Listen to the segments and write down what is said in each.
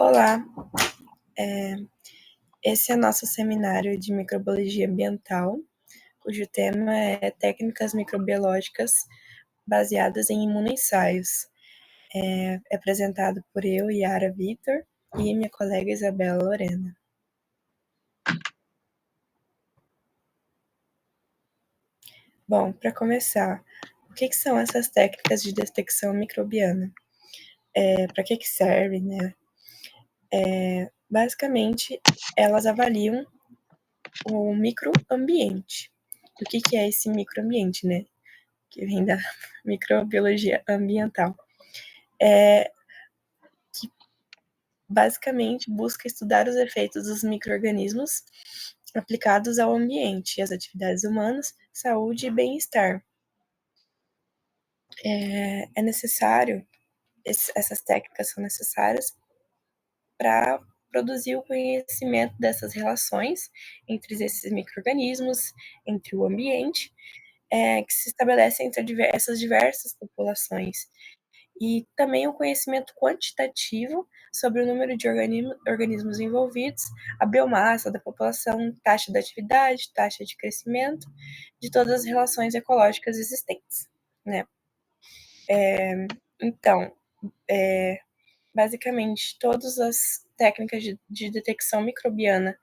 Olá, esse é nosso seminário de microbiologia ambiental, cujo tema é técnicas microbiológicas baseadas em imunoensaios. É apresentado por eu, Yara Vitor, e minha colega Isabela Lorena. Bom, para começar, o que são essas técnicas de detecção microbiana? Para que servem, né? Basicamente, elas avaliam o microambiente. O que é esse microambiente, né? Que vem da microbiologia ambiental. Que basicamente busca estudar os efeitos dos micro-organismos aplicados ao ambiente, às atividades humanas, saúde e bem-estar. É necessário, essas técnicas são necessárias para produzir o conhecimento dessas relações entre esses micro-organismos, entre o ambiente, que se estabelece entre essas diversas populações. E também o conhecimento quantitativo sobre o número de organismos envolvidos, a biomassa da população, taxa de atividade, taxa de crescimento, de todas as relações ecológicas existentes, né? Então, basicamente, todas as técnicas de detecção microbiana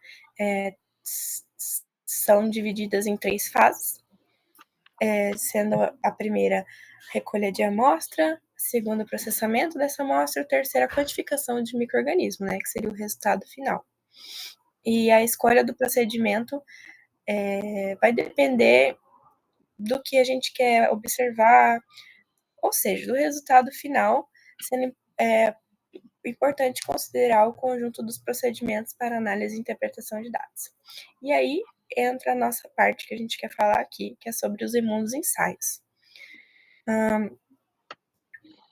são divididas em 3 fases, sendo a primeira recolha de amostra, segundo processamento dessa amostra, e terceira quantificação de micro-organismo, né, que seria o resultado final. E a escolha do procedimento vai depender do que a gente quer observar, ou seja, do resultado final, sendo importante considerar o conjunto dos procedimentos para análise e interpretação de dados. E aí entra a nossa parte que a gente quer falar aqui, que é sobre os imunoensaios.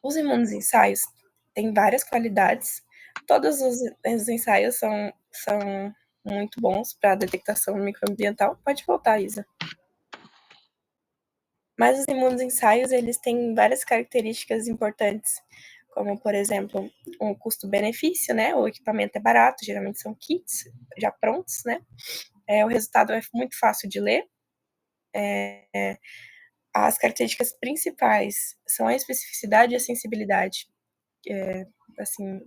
Os imunoensaios têm várias qualidades. Todos os ensaios são muito bons para a detectação microambiental. Pode voltar, Isa. Mas os imunoensaios, eles têm várias características importantes, como, por exemplo, um custo-benefício, né? O equipamento é barato, geralmente são kits já prontos, né? O resultado é muito fácil de ler. As características principais são a especificidade e a sensibilidade. Assim,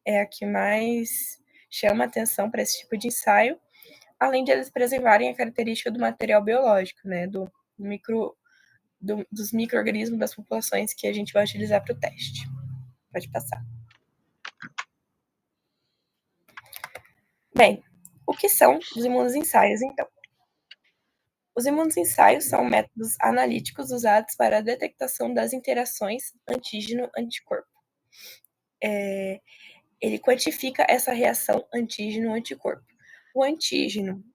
é a que mais chama atenção para esse tipo de ensaio, além de eles preservarem a característica do material biológico, né, dos micro-organismos das populações que a gente vai utilizar para o teste. Pode passar. Bem, o que são os imunoensaios, então? Os imunoensaios são métodos analíticos usados para a detectação das interações antígeno-anticorpo. Ele quantifica essa reação antígeno-anticorpo. O antígeno,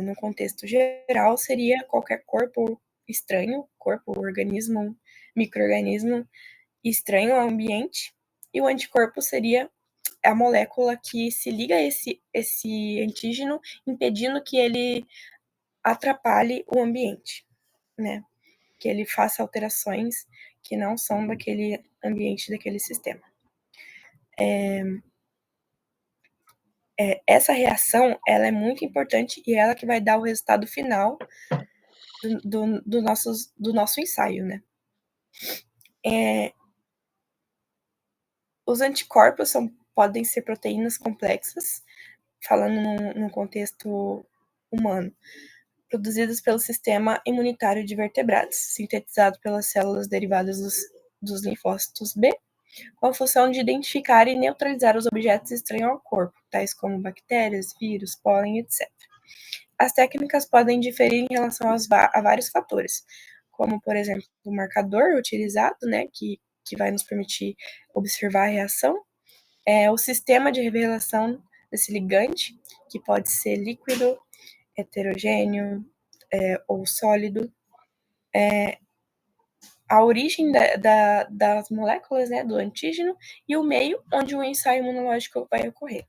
no contexto geral, seria qualquer corpo estranho, organismo, micro-organismo estranho ao ambiente, e o anticorpo seria a molécula que se liga a esse antígeno, impedindo que ele atrapalhe o ambiente, né? Que ele faça alterações que não são daquele ambiente, daquele sistema. Essa reação, ela é muito importante e ela que vai dar o resultado final do nosso ensaio, né? Os anticorpos podem ser proteínas complexas, falando num contexto humano, produzidas pelo sistema imunitário de vertebrados, sintetizado pelas células derivadas dos linfócitos B, com a função de identificar e neutralizar os objetos estranhos ao corpo, tais como bactérias, vírus, pólen, etc. As técnicas podem diferir em relação a vários fatores, como, por exemplo, o marcador utilizado, né, que vai nos permitir observar a reação, o sistema de revelação desse ligante, que pode ser líquido, heterogêneo ou sólido, a origem das moléculas, né, do antígeno, e o meio onde o ensaio imunológico vai ocorrer.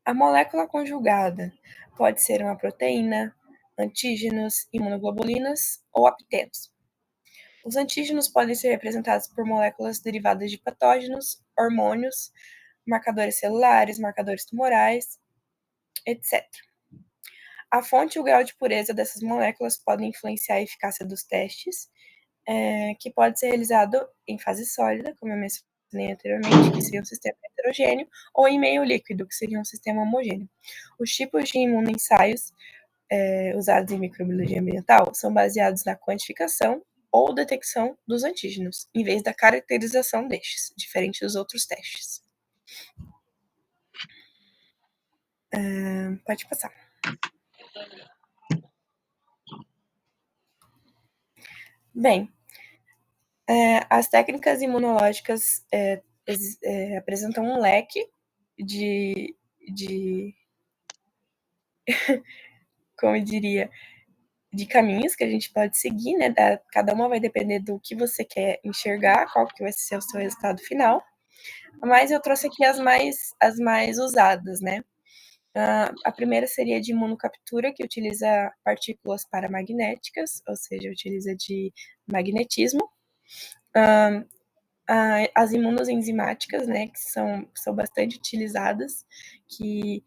A molécula conjugada pode ser uma proteína, antígenos, imunoglobulinas ou apitenos. Os antígenos podem ser representados por moléculas derivadas de patógenos, hormônios marcadores celulares, marcadores tumorais, etc. A fonte e o grau de pureza dessas moléculas podem influenciar a eficácia dos testes, que pode ser realizado em fase sólida, como eu mencionei anteriormente, que seria um sistema heterogêneo, ou em meio líquido, que seria um sistema homogêneo. Os tipos de imunoensaios usados em microbiologia ambiental são baseados na quantificação ou detecção dos antígenos, em vez da caracterização destes, diferente dos outros testes. Pode passar. Bem, as técnicas imunológicas apresentam um leque de como eu diria, de caminhos que a gente pode seguir, né? Cada uma vai depender do que você quer enxergar, qual que vai ser o seu resultado final. Mas eu trouxe aqui as mais usadas, né? A primeira seria de imunocaptura, que utiliza partículas paramagnéticas, ou seja, utiliza de magnetismo. As imunoenzimáticas, né, que são bastante utilizadas, que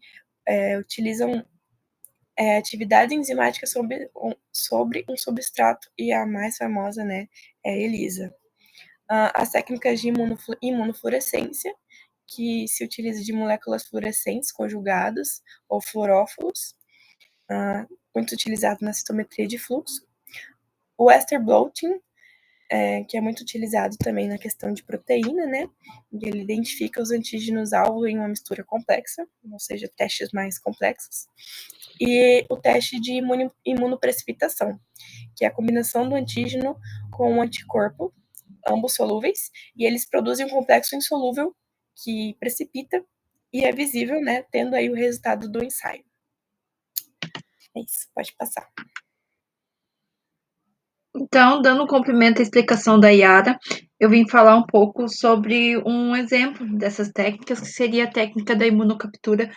utilizam atividade enzimática sobre um substrato, e a mais famosa, né, é a ELISA. As técnicas de imunofluorescência, que se utiliza de moléculas fluorescentes conjugadas, ou fluorófilos, muito utilizado na citometria de fluxo. O Western blotting, que é muito utilizado também na questão de proteína, né? Ele identifica os antígenos-alvo em uma mistura complexa, ou seja, testes mais complexos. E o teste de imunoprecipitação, que é a combinação do antígeno com um anticorpo, ambos solúveis, e eles produzem um complexo insolúvel que precipita e é visível, né? Tendo aí o resultado do ensaio. É isso, pode passar. Então, dando cumprimento à explicação da Yara, eu vim falar um pouco sobre um exemplo dessas técnicas, que seria a técnica da imunocaptura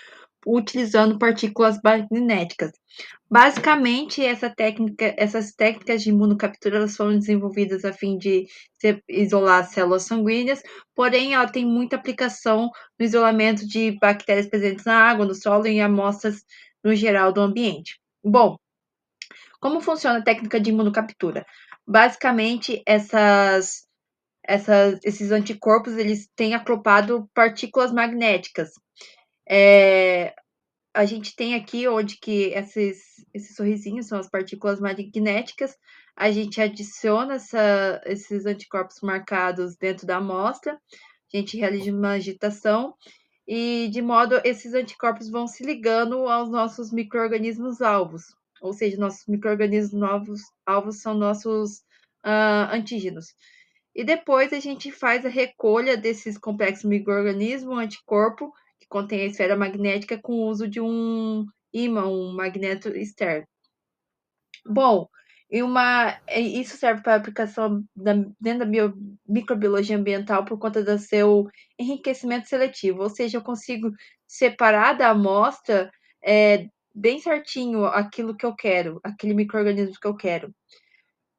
utilizando partículas magnéticas. Basicamente, essas técnicas de imunocaptura elas foram desenvolvidas a fim de isolar células sanguíneas, porém, ela tem muita aplicação no isolamento de bactérias presentes na água, no solo e em amostras no geral do ambiente. Bom, como funciona a técnica de imunocaptura? Basicamente, esses anticorpos eles têm acoplado partículas magnéticas. A gente tem aqui onde que esses sorrisinhos são as partículas magnéticas. A gente adiciona esses anticorpos marcados dentro da amostra. A gente realiza uma agitação e de modo esses anticorpos vão se ligando aos nossos micro-organismos alvos, ou seja, nossos micro-organismos novos alvos são nossos antígenos. E depois a gente faz a recolha desses complexos micro-organismos, anticorpo, que contém a esfera magnética, com o uso de um ímã, um magneto externo. Bom, isso serve para aplicação dentro da microbiologia ambiental por conta do seu enriquecimento seletivo, ou seja, eu consigo separar da amostra bem certinho aquilo que eu quero, aquele micro-organismo que eu quero.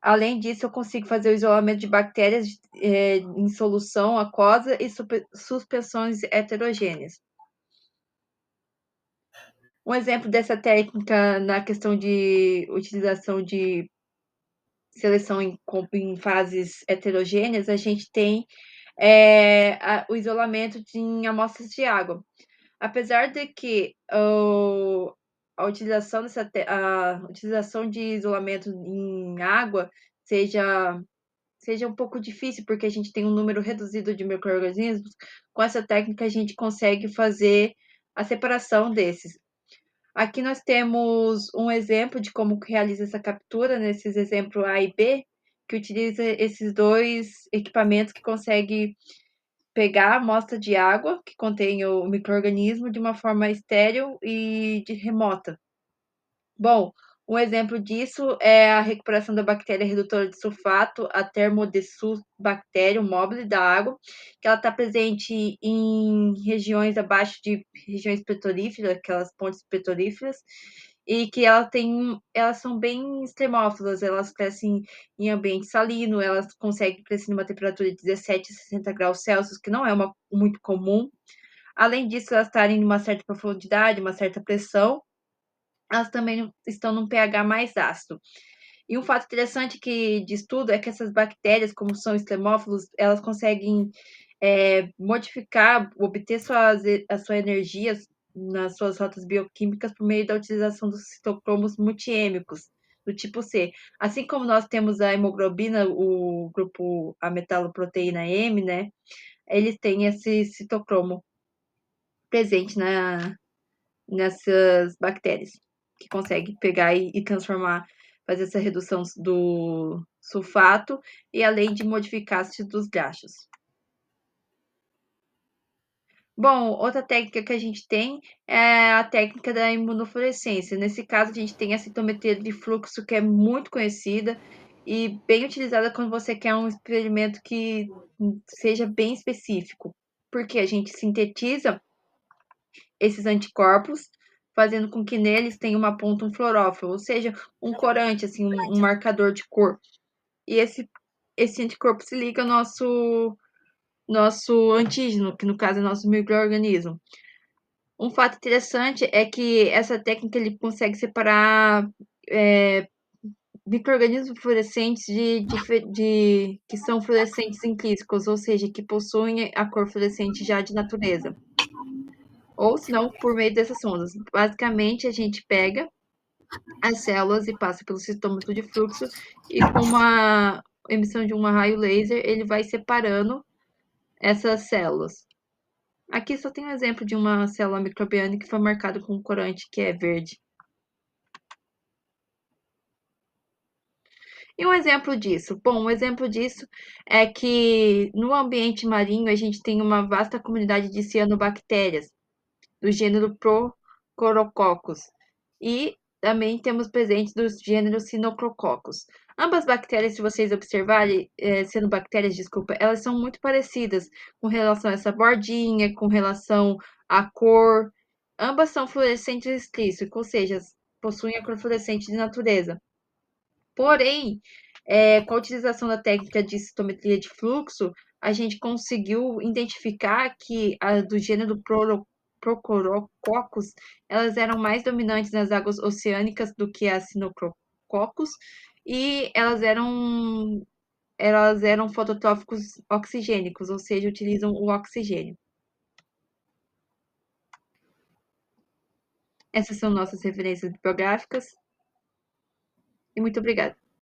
Além disso, eu consigo fazer o isolamento de bactérias em solução aquosa e suspensões heterogêneas. Um exemplo dessa técnica na questão de utilização de seleção em fases heterogêneas, a gente tem o isolamento em amostras de água. Apesar de que a utilização de isolamento em água seja um pouco difícil, porque a gente tem um número reduzido de micro-organismos, com essa técnica a gente consegue fazer a separação desses. Aqui nós temos um exemplo de como realiza essa captura, nesses exemplos A e B, que utiliza esses dois equipamentos que conseguem pegar a amostra de água que contém o micro-organismo de uma forma estéril e remota. Bom, um exemplo disso é a recuperação da bactéria redutora de sulfato, a Thermodesulfbacterium mobile da água, que ela está presente em regiões abaixo de regiões petrolíferas, aquelas pontes petrolíferas, e que elas são bem extremófilas, elas crescem em ambiente salino, elas conseguem crescer numa temperatura de 17 a 60 graus Celsius, que não é muito comum. Além disso, elas estarem em uma certa profundidade, uma certa pressão, elas também estão num pH mais ácido. E um fato interessante de estudo é que essas bactérias, como são extremófilos, elas conseguem modificar, obter a sua energia nas suas rotas bioquímicas por meio da utilização dos citocromos multiêmicos, do tipo C. Assim como nós temos a hemoglobina, o grupo, a metaloproteína M, né? Eles têm esse citocromo presente nessas bactérias, que consegue pegar e transformar, fazer essa redução do sulfato e além de modificar ácidos graxos. Bom, outra técnica que a gente tem é a técnica da imunofluorescência. Nesse caso, a gente tem a citometria de fluxo, que é muito conhecida e bem utilizada quando você quer um experimento que seja bem específico, porque a gente sintetiza esses anticorpos, fazendo com que neles tenha uma ponta, um fluorófilo, ou seja, um corante, assim, um marcador de cor. E esse anticorpo se liga ao nosso antígeno, que no caso é nosso microorganismo. Um fato interessante é que essa técnica ele consegue separar micro-organismos fluorescentes que são fluorescentes intrínsecos, ou seja, que possuem a cor fluorescente já de natureza. Ou se não, por meio dessas sondas. Basicamente, a gente pega as células e passa pelo citômetro de fluxo e com uma emissão de um raio laser, ele vai separando essas células. Aqui só tem um exemplo de uma célula microbiana que foi marcada com um corante que é verde. E um exemplo disso? Bom, um exemplo disso é que no ambiente marinho a gente tem uma vasta comunidade de cianobactérias, do gênero Procorococcus, e também temos presentes dos gêneros Sinocrococcus. Ambas bactérias, se vocês observarem, cianobactérias, desculpa, elas são muito parecidas com relação a essa bordinha, com relação à cor. Ambas são fluorescentes extrínsecos, ou seja, possuem a cor fluorescente de natureza. Porém, com a utilização da técnica de citometria de fluxo, a gente conseguiu identificar que a do gênero Procorococcus, elas eram mais dominantes nas águas oceânicas do que a Sinocrococcus, e elas eram fototróficos oxigênicos, ou seja, utilizam o oxigênio. Essas são nossas referências bibliográficas, e muito obrigada.